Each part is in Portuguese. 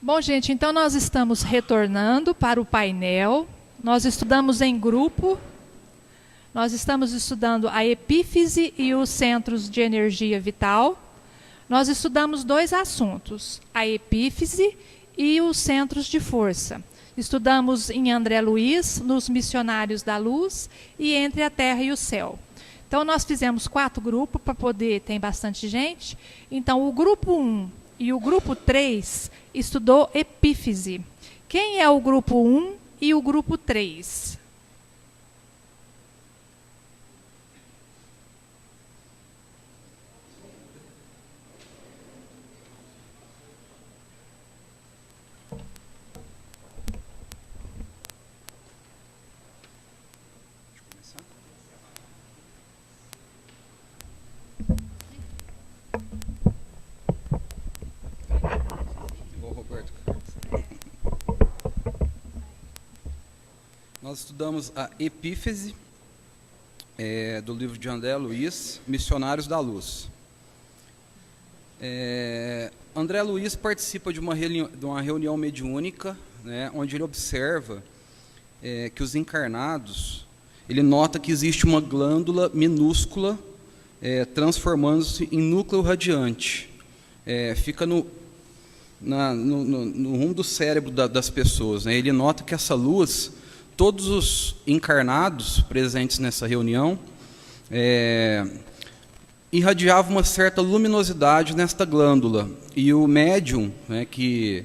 Bom, gente, então nós estamos retornando para o painel. Nós estudamos em grupo. Nós estamos estudando a epífise e os centros de energia vital. Nós estudamos dois assuntos, a epífise e os centros de força. Estudamos em André Luiz, nos Missionários da Luz e Entre a Terra e o Céu. Então, nós fizemos 4 grupos para poder, tem bastante gente. Então, o grupo 1 e o grupo 3 estudou epífise. Quem é o grupo 1 e o grupo 3? Nós estudamos a epífise do livro de André Luiz, Missionários da Luz. André Luiz participa de uma reunião mediúnica, né, onde ele observa que os encarnados, ele nota que existe uma glândula minúscula transformando-se em núcleo radiante. Fica no rumo do cérebro das pessoas, né? Ele nota que essa luz, todos os encarnados presentes nessa reunião irradiavam uma certa luminosidade nesta glândula. E o médium, né, que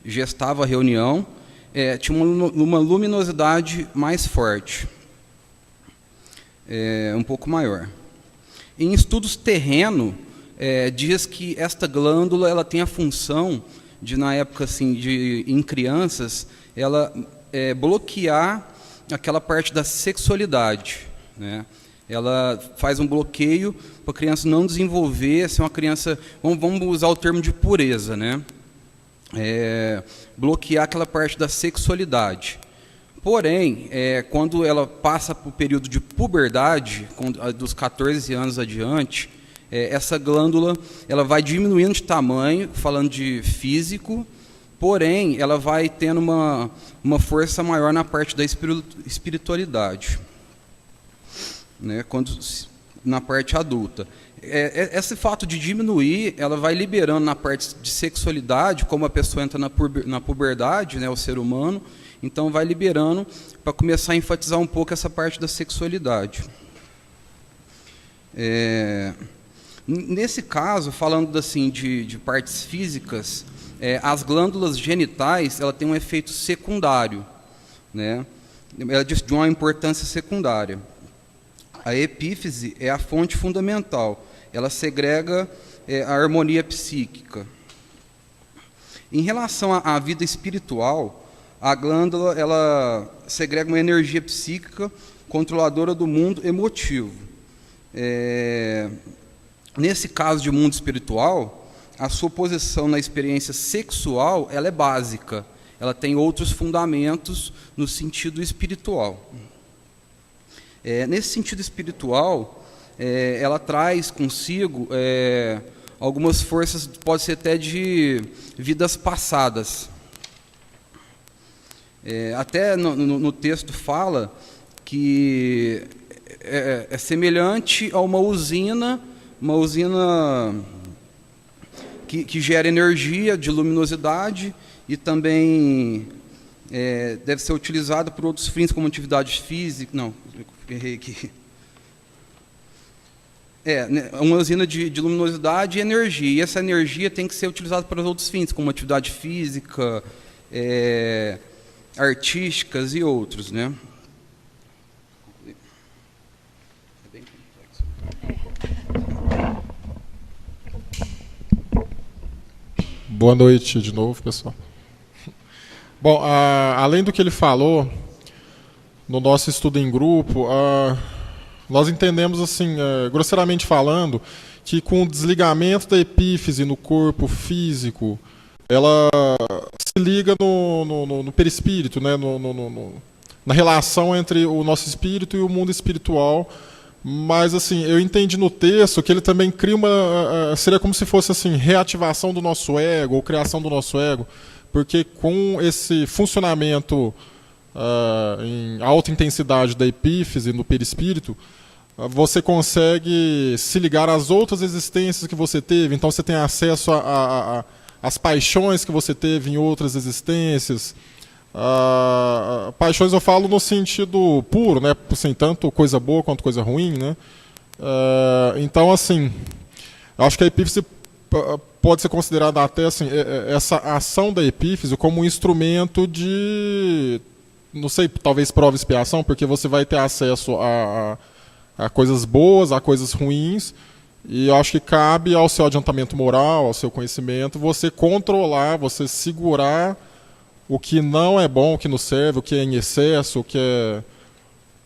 gestava a reunião, tinha uma luminosidade mais forte, um pouco maior. Em estudos terreno, diz que esta glândula ela tem a função de, na época assim, em crianças, ela bloquear aquela parte da sexualidade, né? Ela faz um bloqueio para a criança não desenvolver, ser uma criança, vamos usar o termo de pureza, né? Bloquear aquela parte da sexualidade. Porém, quando ela passa para o período de puberdade, dos 14 anos adiante, essa glândula ela vai diminuindo de tamanho, falando de físico, porém, ela vai tendo uma força maior na parte da espiritualidade, né, na parte adulta. Esse fato de diminuir, ela vai liberando na parte de sexualidade, como a pessoa entra na puberdade, né, o ser humano, então vai liberando para começar a enfatizar um pouco essa parte da sexualidade. Nesse caso, falando assim, de partes físicas, as glândulas genitais ela tem um efeito secundário, né? Ela diz de uma importância secundária. A epífise é a fonte fundamental, ela segrega a harmonia psíquica. Em relação à vida espiritual, a glândula ela segrega uma energia psíquica controladora do mundo emotivo. Nesse caso de mundo espiritual, a sua posição na experiência sexual ela é básica, ela tem outros fundamentos no sentido espiritual. Nesse sentido espiritual, ela traz consigo algumas forças, pode ser até de vidas passadas. Até no texto fala que é semelhante a uma usina que gera energia de luminosidade e também deve ser utilizada por outros fins, como atividade física. Não, errei aqui. Uma usina de luminosidade e energia. E essa energia tem que ser utilizada para outros fins, como atividade física, artísticas e outros, né? É bem complexo. Boa noite de novo, pessoal. Bom, além do que ele falou, no nosso estudo em grupo, nós entendemos, assim, grosseiramente falando, que com o desligamento da epífise no corpo físico, ela se liga no perispírito, né, na relação entre o nosso espírito e o mundo espiritual. Mas, assim, eu entendi no texto que ele também cria seria como se fosse, assim, reativação do nosso ego, ou criação do nosso ego, porque com esse funcionamento em alta intensidade da epífise no perispírito, você consegue se ligar às outras existências que você teve. Então você tem acesso às paixões que você teve em outras existências. Paixões eu falo no sentido puro, né? Assim, tanto coisa boa quanto coisa ruim, né? Então, assim, acho que a epífise pode ser considerada até assim, essa ação da epífise como um instrumento de, não sei, talvez prova e expiação, porque você vai ter acesso a coisas boas, a coisas ruins, e eu acho que cabe ao seu adiantamento moral, ao seu conhecimento, você controlar, você segurar o que não é bom, o que não serve, o que é em excesso,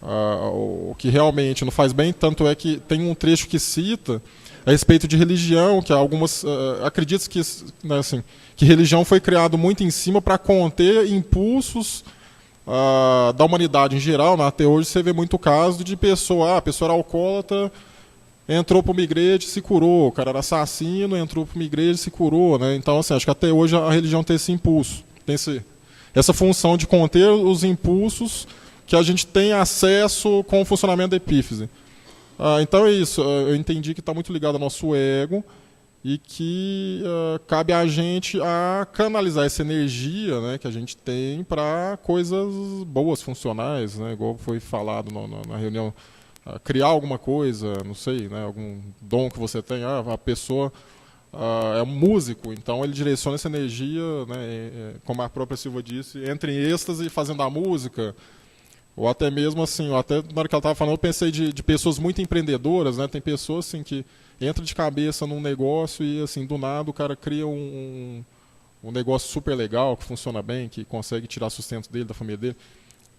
o que realmente não faz bem. Tanto é que tem um trecho que cita a respeito de religião, que algumas acreditam que, né, assim, que religião foi criado muito em cima para conter impulsos da humanidade em geral, né? Até hoje você vê muito caso de pessoa, a pessoa era alcoólatra, entrou para uma igreja e se curou, o cara era assassino, entrou para uma igreja e se curou, né? Então, assim, acho que até hoje a religião tem esse impulso, tem essa função de conter os impulsos que a gente tem acesso com o funcionamento da epífise. Então é isso, eu entendi que está muito ligado ao nosso ego e que cabe a gente a canalizar essa energia, né, que a gente tem para coisas boas, funcionais, né, igual foi falado na reunião, criar alguma coisa, não sei, né, algum dom que você tem. A pessoa é um músico, então ele direciona essa energia, né, como a própria Silva disse, entre em êxtase fazendo a música. Ou até mesmo assim, até na hora que ela estava falando, eu pensei de pessoas muito empreendedoras, né? Tem pessoas assim que entram de cabeça num negócio e assim, do nada o cara cria um negócio super legal, que funciona bem, que consegue tirar sustento dele, da família dele.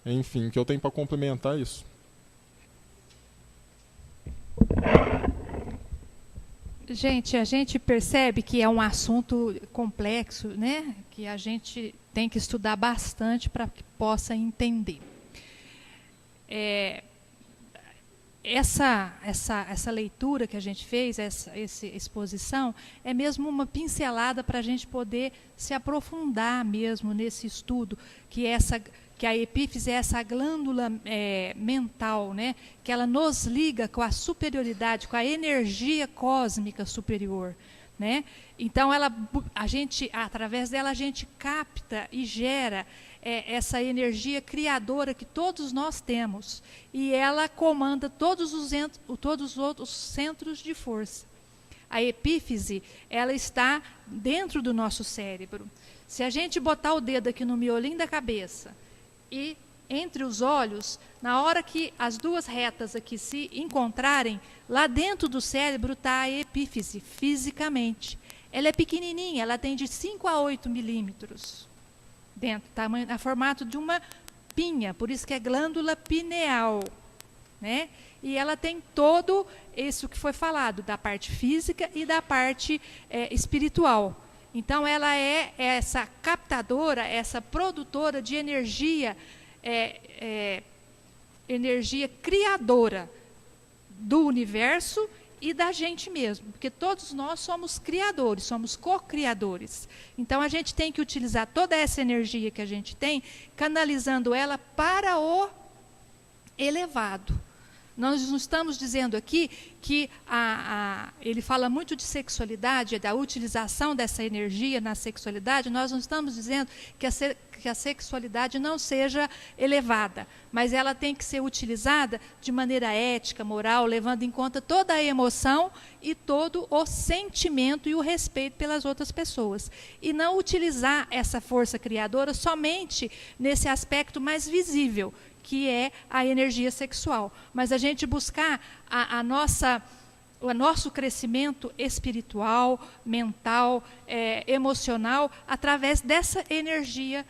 Enfim, o que eu tenho para complementar é isso. Gente, a gente percebe que é um assunto complexo, né? Que a gente tem que estudar bastante para que possa entender. Essa leitura que a gente fez, essa exposição, é mesmo uma pincelada para a gente poder se aprofundar mesmo nesse estudo, que a epífise é essa glândula mental, né, que ela nos liga com a superioridade, com a energia cósmica superior. Né? Então, através dela, a gente capta e gera essa energia criadora que todos nós temos. E ela comanda todos os outros centros de força. A epífise, ela está dentro do nosso cérebro. Se a gente botar o dedo aqui no miolinho da cabeça e entre os olhos, na hora que as duas retas aqui se encontrarem, lá dentro do cérebro está a epífise, fisicamente. Ela é pequenininha, ela tem de 5 a 8 milímetros dentro, tamanho, a formato de uma pinha, por isso que é glândula pineal, né? E ela tem todo isso que foi falado, da parte física e da parte espiritual. Então, ela é essa captadora, essa produtora de energia, energia criadora do universo e da gente mesmo, porque todos nós somos criadores, somos co-criadores. Então a gente tem que utilizar toda essa energia que a gente tem, canalizando ela para o elevado. Nós não estamos dizendo aqui que ele fala muito de sexualidade, da utilização dessa energia na sexualidade. Nós não estamos dizendo que a sexualidade não seja elevada, mas ela tem que ser utilizada de maneira ética, moral, levando em conta toda a emoção e todo o sentimento e o respeito pelas outras pessoas. E não utilizar essa força criadora somente nesse aspecto mais visível, que é a energia sexual. Mas a gente buscar o nosso crescimento espiritual, mental, emocional, através dessa energia,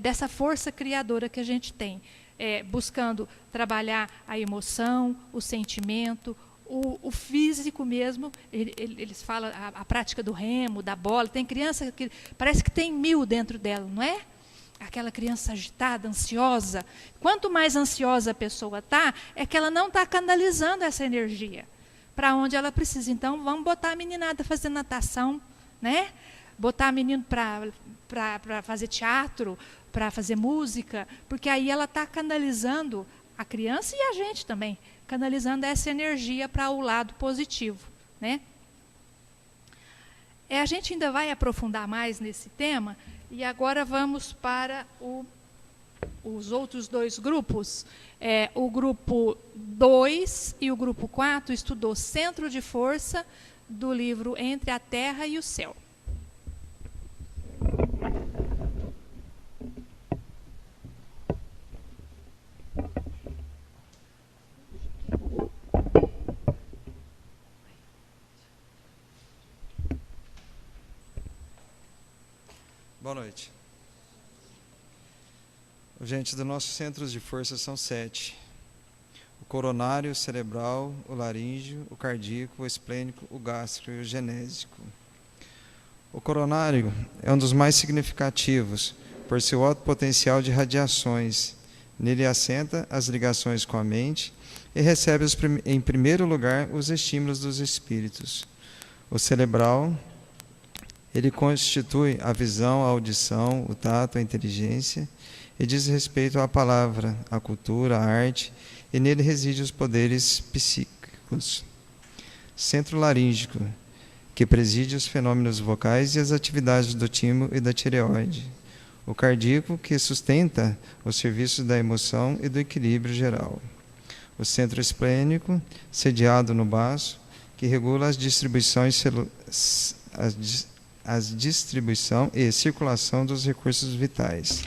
dessa força criadora que a gente tem. Buscando trabalhar a emoção, o sentimento, o físico mesmo. Eles falam a prática do remo, da bola. Tem criança que parece que tem 1000 dentro dela, não é? Aquela criança agitada, ansiosa. Quanto mais ansiosa a pessoa está, é que ela não está canalizando essa energia para onde ela precisa. Então, vamos botar a meninada fazer natação, né? Botar a menino para para fazer teatro, para fazer música, porque aí ela está canalizando a criança e a gente também, canalizando essa energia para o lado positivo, né? A gente ainda vai aprofundar mais nesse tema, e agora vamos para os outros dois grupos. O grupo 2 e o grupo 4 estudou Centro de Força, do livro Entre a Terra e o Céu. Boa noite. Gente, dos nossos centros de força são 7. O coronário, o cerebral, o laríngeo, o cardíaco, o esplênico, o gástrico e o genésico. O coronário é um dos mais significativos por seu alto potencial de radiações. Nele assenta as ligações com a mente e recebe, em primeiro lugar, os estímulos dos espíritos. O cerebral, ele constitui a visão, a audição, o tato, a inteligência, e diz respeito à palavra, à cultura, à arte, e nele residem os poderes psíquicos. Centro laríngico, que preside os fenômenos vocais e as atividades do timo e da tireoide. O cardíaco, que sustenta os serviços da emoção e do equilíbrio geral. O centro esplênico, sediado no baço, que regula as distribuições distribuição e circulação dos recursos vitais.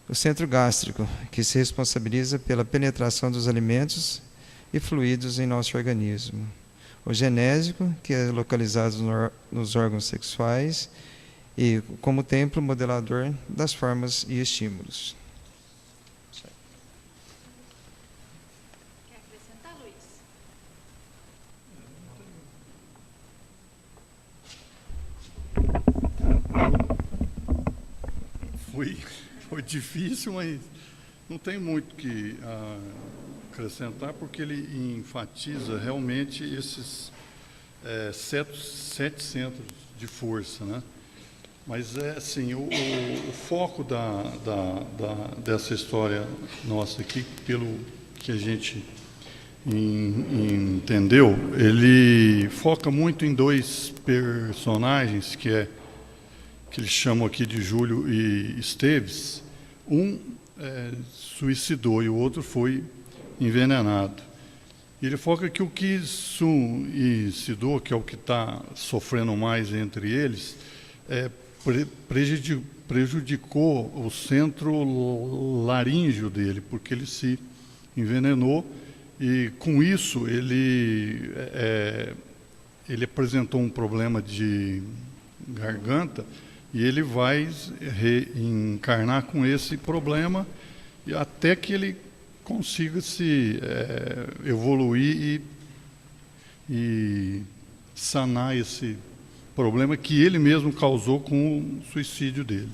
O centro gástrico, que se responsabiliza pela penetração dos alimentos e fluidos em nosso organismo. O genésico, que é localizado nos órgãos sexuais e como templo modelador das formas e estímulos. Quer acrescentar, Luiz? Foi difícil, mas não tem muito que acrescentar, porque ele enfatiza realmente esses 7 centros de força, né? Mas assim, o foco dessa história nossa aqui, pelo que a gente entendeu, ele foca muito em 2 personagens que eles chamam aqui de Júlio e Esteves. Um suicidou e o outro foi envenenado. Ele foca que o que suicidou, que é o que está sofrendo mais entre eles, prejudicou o centro laríngeo dele, porque ele se envenenou e, com isso, ele apresentou um problema de garganta. E ele vai reencarnar com esse problema até que ele consiga se evoluir e sanar esse problema que ele mesmo causou com o suicídio dele.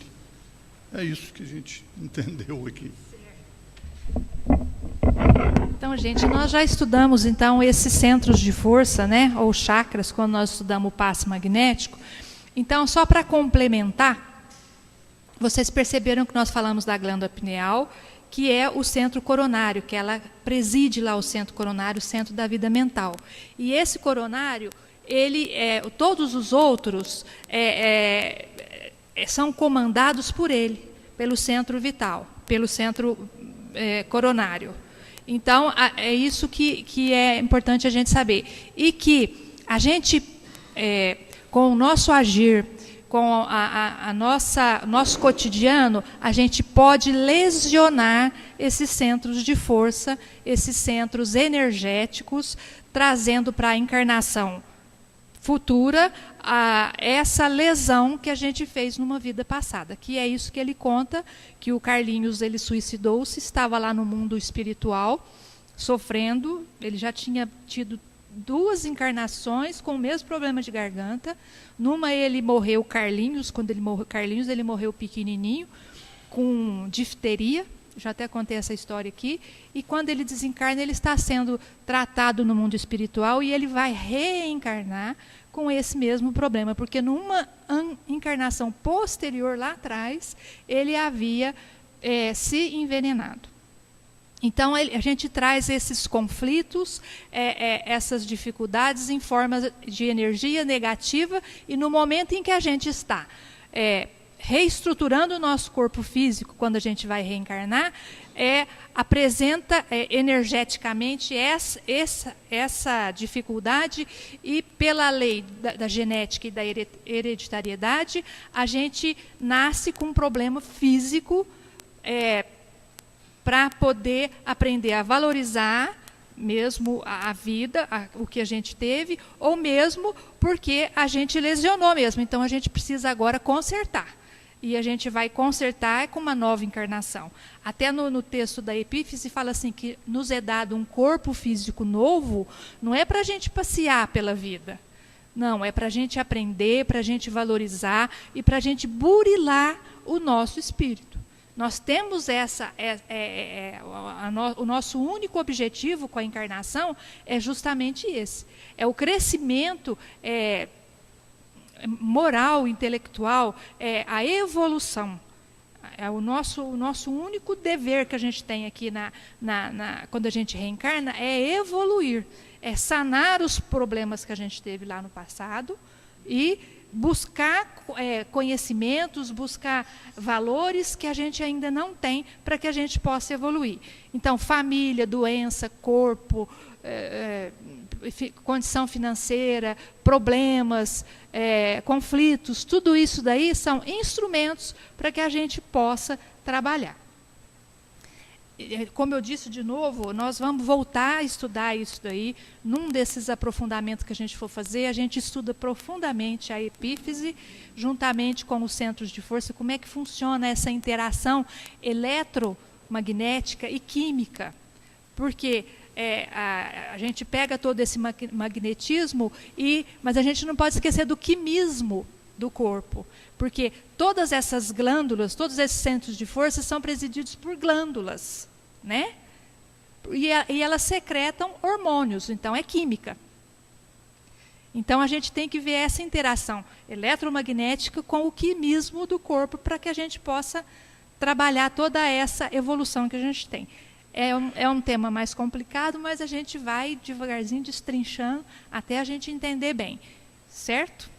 É isso que a gente entendeu aqui. Então, gente, nós já estudamos então esses centros de força, né, ou chakras, quando nós estudamos o passe magnético. Então, só para complementar, vocês perceberam que nós falamos da glândula pineal, que é o centro coronário, que ela preside lá o centro coronário, o centro da vida mental. E esse coronário, todos os outros são comandados por ele, pelo centro vital, pelo centro coronário. Então, é isso que é importante a gente saber. E que a gente... com o nosso agir, com nosso cotidiano, a gente pode lesionar esses centros de força, esses centros energéticos, trazendo para a encarnação futura essa lesão que a gente fez numa vida passada. Que é isso que ele conta, que o Carlinhos ele suicidou-se, estava lá no mundo espiritual, sofrendo, ele já tinha tido 2 encarnações com o mesmo problema de garganta. Numa ele morreu Carlinhos, quando ele morreu Carlinhos, ele morreu pequenininho, com difteria, já até contei essa história aqui, e quando ele desencarna, ele está sendo tratado no mundo espiritual e ele vai reencarnar com esse mesmo problema, porque numa encarnação posterior lá atrás, ele havia se envenenado. Então, a gente traz esses conflitos, essas dificuldades em forma de energia negativa, e no momento em que a gente está reestruturando o nosso corpo físico, quando a gente vai reencarnar, apresenta energeticamente essa dificuldade, e pela lei da genética e da hereditariedade, a gente nasce com um problema físico, para poder aprender a valorizar mesmo a vida, o que a gente teve, ou mesmo porque a gente lesionou mesmo. Então, a gente precisa agora consertar. E a gente vai consertar com uma nova encarnação. Até no texto da Epífise fala assim, que nos é dado um corpo físico novo, não é para a gente passear pela vida. Não, é para a gente aprender, para a gente valorizar e para a gente burilar o nosso espírito. Nós temos o nosso único objetivo com a encarnação é justamente esse. É o crescimento moral, intelectual, a evolução. É o nosso único dever que a gente tem aqui quando a gente reencarna, é evoluir, é sanar os problemas que a gente teve lá no passado e buscar conhecimentos, buscar valores que a gente ainda não tem para que a gente possa evoluir. Então, família, doença, corpo, condição financeira, problemas, conflitos, tudo isso daí são instrumentos para que a gente possa trabalhar. Como eu disse de novo, nós vamos voltar a estudar isso daí. Num desses aprofundamentos que a gente for fazer, a gente estuda profundamente a epífise, juntamente com os centros de força, como é que funciona essa interação eletromagnética e química. Porque a gente pega todo esse magnetismo, mas a gente não pode esquecer do quimismo do corpo. Porque todas essas glândulas, todos esses centros de força são presididos por glândulas, né? E elas secretam hormônios, então é química. Então a gente tem que ver essa interação eletromagnética com o quimismo do corpo para que a gente possa trabalhar toda essa evolução que a gente tem. É um tema mais complicado, mas a gente vai devagarzinho destrinchando até a gente entender bem, certo?